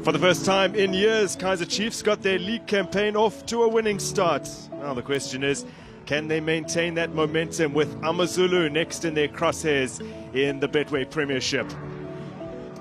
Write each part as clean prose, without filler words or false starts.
For the first time in years, Kaizer Chiefs got their league campaign off to a winning start. Now the question is, can they maintain that momentum with Amazulu next in their crosshairs in the Betway Premiership?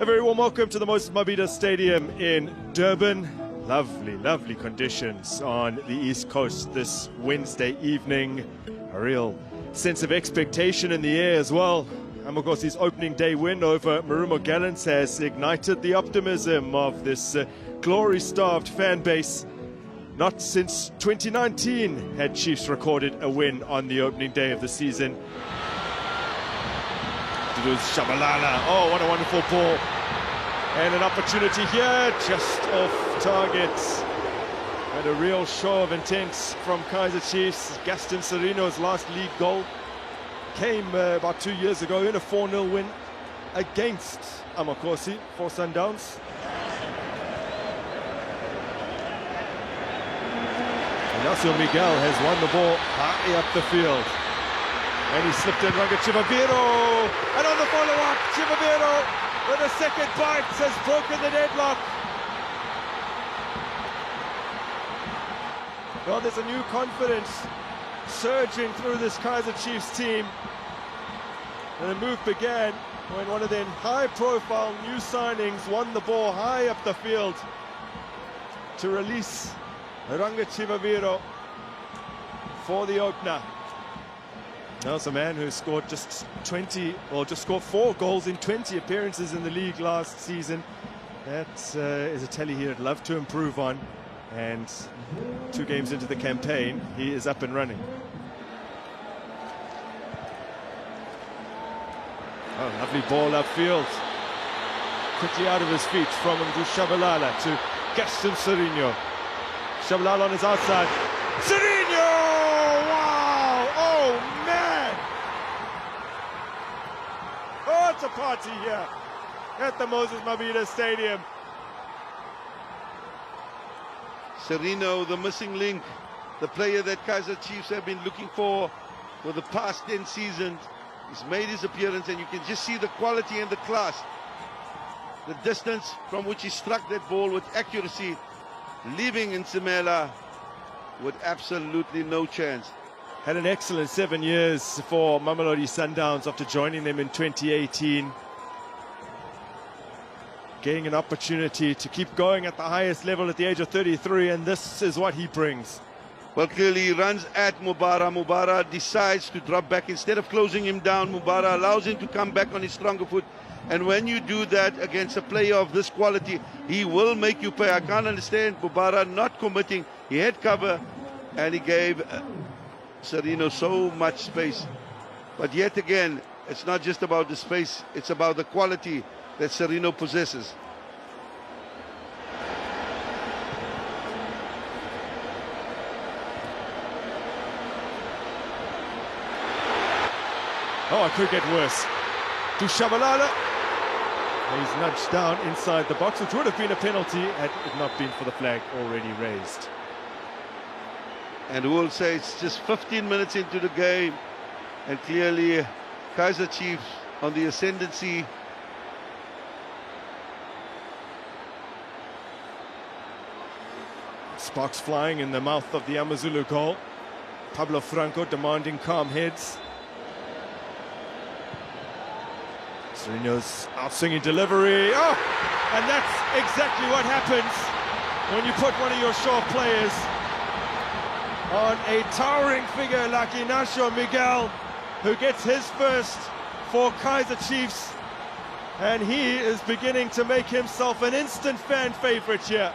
A very warm welcome to the Moses Mabhida Stadium in Durban. Lovely, lovely conditions on the East Coast this Wednesday evening. A real sense of expectation in the air as well. Amagosi's opening day win over Marumo Gallants has ignited the optimism of this glory-starved fan base. Not since 2019 had Chiefs recorded a win on the opening day of the season. Shabalala, oh what a wonderful ball. And an opportunity here, just off target. And a real show of intent from Kaizer Chiefs. Gaston Serino's last league goal came about 2 years ago in a 4-0 win against Amakosi for Sundowns. Ignacio Miguel has won the ball high up the field. And he slipped in Ranga Chivaviro. And on the follow-up, Chivaviro with a second bite has broken the deadlock. Well, there's a new confidence surging through this Kaizer Chiefs team. And the move began when one of their high-profile new signings won the ball high up the field to release Ranga Chivaviro for the opener. Now it's a man who scored just scored 4 goals in 20 appearances in the league last season. That is a tally he'd love to improve on. And 2 games into the campaign, he is up and running. Oh, lovely ball upfield. Quickly out of his feet from Shabalala to Gaston Serino. Shabalala on his outside. Serino! Wow! Oh, man! Oh, it's a party here at the Moses Mabhida Stadium. Serino, the missing link, the player that Kaizer Chiefs have been looking for the past 10 seasons. He's made his appearance and you can just see the quality and the class. The distance from which he struck that ball with accuracy, leaving Nsimela with absolutely no chance. Had an excellent 7 years for Mamelodi Sundowns after joining them in 2018. Getting an opportunity to keep going at the highest level at the age of 33, and this is what he brings. Well, clearly he runs at Mubara. Mubara decides to drop back. Instead of closing him down, Mubara allows him to come back on his stronger foot. And when you do that against a player of this quality, he will make you pay. I can't understand Mubara not committing. He had cover and he gave Serino so much space. But yet again, it's not just about the space, it's about the quality that Serino possesses. Oh, it could get worse. To Shabalala. He's nudged down inside the box, which would have been a penalty had it not been for the flag already raised. And we'll say it's just 15 minutes into the game, and clearly Kaizer Chiefs on the ascendancy. Sparks flying in the mouth of the Amazulu goal. Pablo Franco demanding calm heads. Serino's out-swinging delivery. Oh! And that's exactly what happens when you put one of your sharp players on a towering figure like Ignacio Miguel, who gets his first for Kaizer Chiefs. And he is beginning to make himself an instant fan favorite here.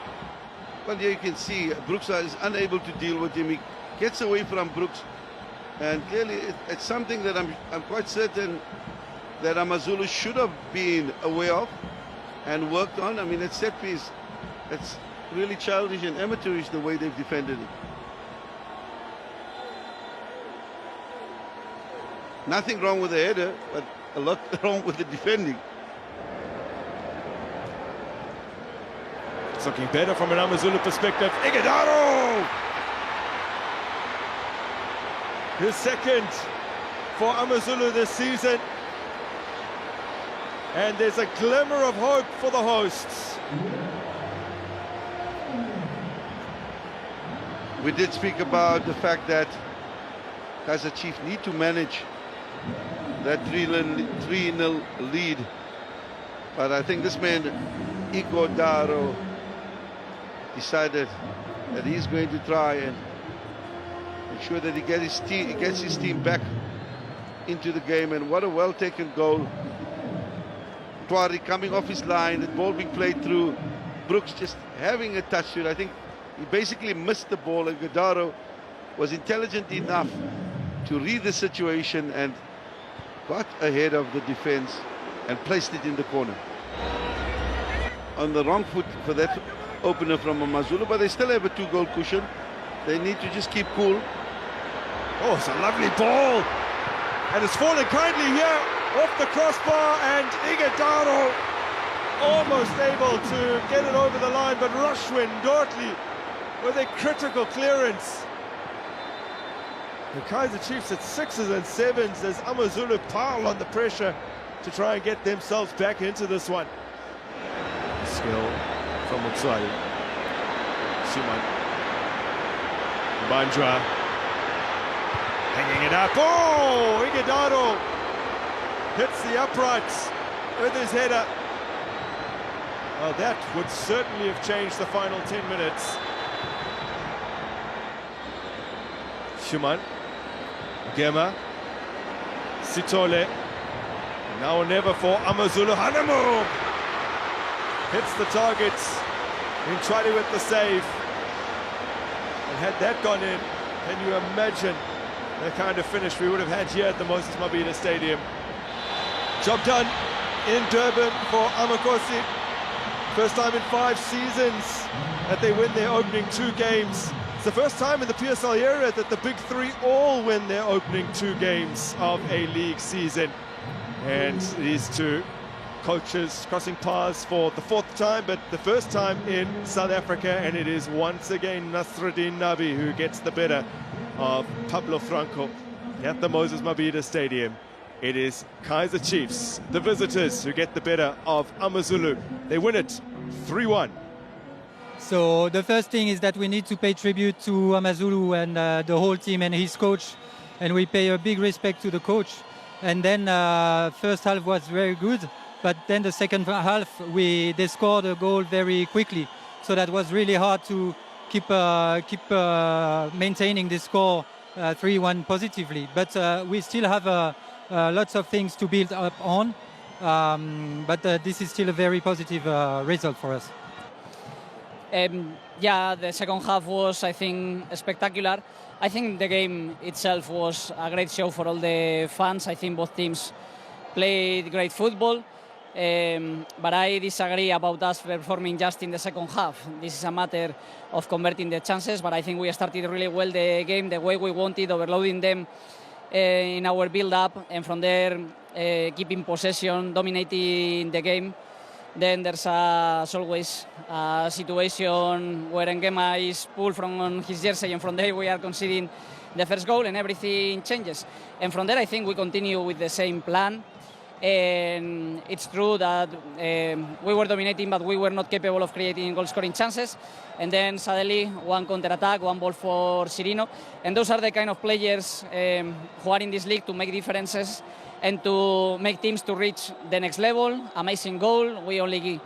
Well, here you can see Brooks is unable to deal with him. He gets away from Brooks. And clearly it's something that I'm quite certain that Amazulu should have been aware of and worked on. I mean, that set piece, it's really childish and amateurish the way they've defended it. Nothing wrong with the header, but a lot wrong with the defending. It's looking better from an Amazulu perspective. Igedaro! His second for Amazulu this season. And there's a glimmer of hope for the hosts. We did speak about the fact that Kaizer Chiefs need to manage that 3-0 lead. But I think this man, Ighodaro, decided that he's going to try and make sure that he gets his team back into the game. And what a well-taken goal. Twari coming off his line, the ball being played through. Brooks just having a touch to it. I think he basically missed the ball, and Ighodaro was intelligent enough to read the situation and got ahead of the defense and placed it in the corner. On the wrong foot for that opener from Amazulu, but they still have a 2-goal cushion. They need to just keep cool. Oh, it's a lovely ball. And it's fallen kindly here off the crossbar, and Ighodaro almost able to get it over the line, but Rushwin Dortley with a critical clearance. The Kaizer Chiefs at 6s and 7s as Amazulu pile on the pressure to try and get themselves back into this one. Skill from Mutswari. Suman. Bandra. Hanging it up. Oh! Ighodaro hits the uprights with his header. Well, that would certainly have changed the final 10 minutes. Shuman. Gema. Sitole. Now or never for Amazulu. Hanamu hits the target. Intradi with the save. And had that gone in, can you imagine the kind of finish we would have had here at the Moses Mabhida Stadium? Job done in Durban for Amakosi. First time in 5 seasons that they win their opening 2 games. It's the first time in the PSL era that the big 3 all win their opening 2 games of a league season. And these 2 coaches crossing paths for the 4th time, but the first time in South Africa, and it is once again Nasruddin Nabi who gets the better of Pablo Franco at the Moses Mabhida Stadium. It is Kaizer Chiefs, the visitors, who get the better of Amazulu. They win it 3-1. So the first thing is that we need to pay tribute to Amazulu and the whole team and his coach, and we pay a big respect to the coach. And then first half was very good, but then the second half they scored a goal very quickly. So that was really hard to keep maintaining the score 3-1 positively. But we still have lots of things to build up on. But this is still a very positive result for us. Yeah, the second half was, I think, spectacular. I think the game itself was a great show for all the fans. I think both teams played great football. But I disagree about us performing just in the second half. This is a matter of converting the chances, but I think we started really well the game, the way we wanted, overloading them in our build-up, and from there keeping possession, dominating the game. Then there's as always a situation where Ngema is pulled from his jersey, and from there we are conceding the first goal and everything changes. And from there I think we continue with the same plan. And it's true that we were dominating, but we were not capable of creating goal-scoring chances. And then suddenly, one counter-attack, one ball for Cirino. And those are the kind of players who are in this league to make differences and to make teams to reach the next level. Amazing goal. We only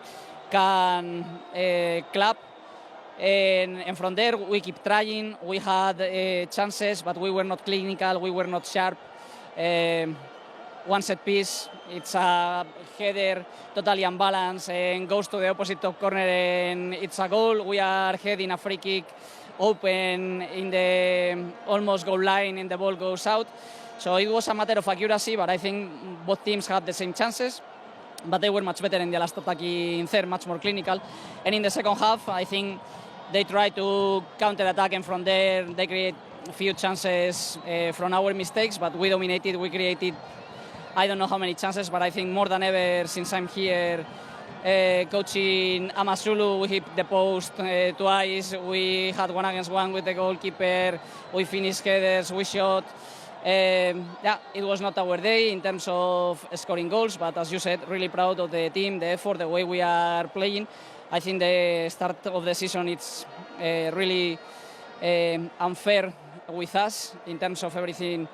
can clap. And from there, we keep trying. We had chances, but we were not clinical. We were not sharp. One set piece, it's a header totally unbalanced and goes to the opposite top corner, and it's a goal. We are heading a free kick open in the almost goal line, and the ball goes out. So it was a matter of accuracy, but I think both teams had the same chances, but they were much better in the last attacking third, much more clinical. And in the second half, I think they tried to counter-attack, and from there they create a few chances from our mistakes, but we dominated, we created I don't know how many chances, but I think more than ever since I'm here coaching Amazulu. We hit the post twice. We had 1-against-1 with the goalkeeper. We finished headers. We shot. Yeah, it was not our day in terms of scoring goals, but as you said, really proud of the team, the effort, the way we are playing. I think the start of the season it's really unfair with us in terms of everything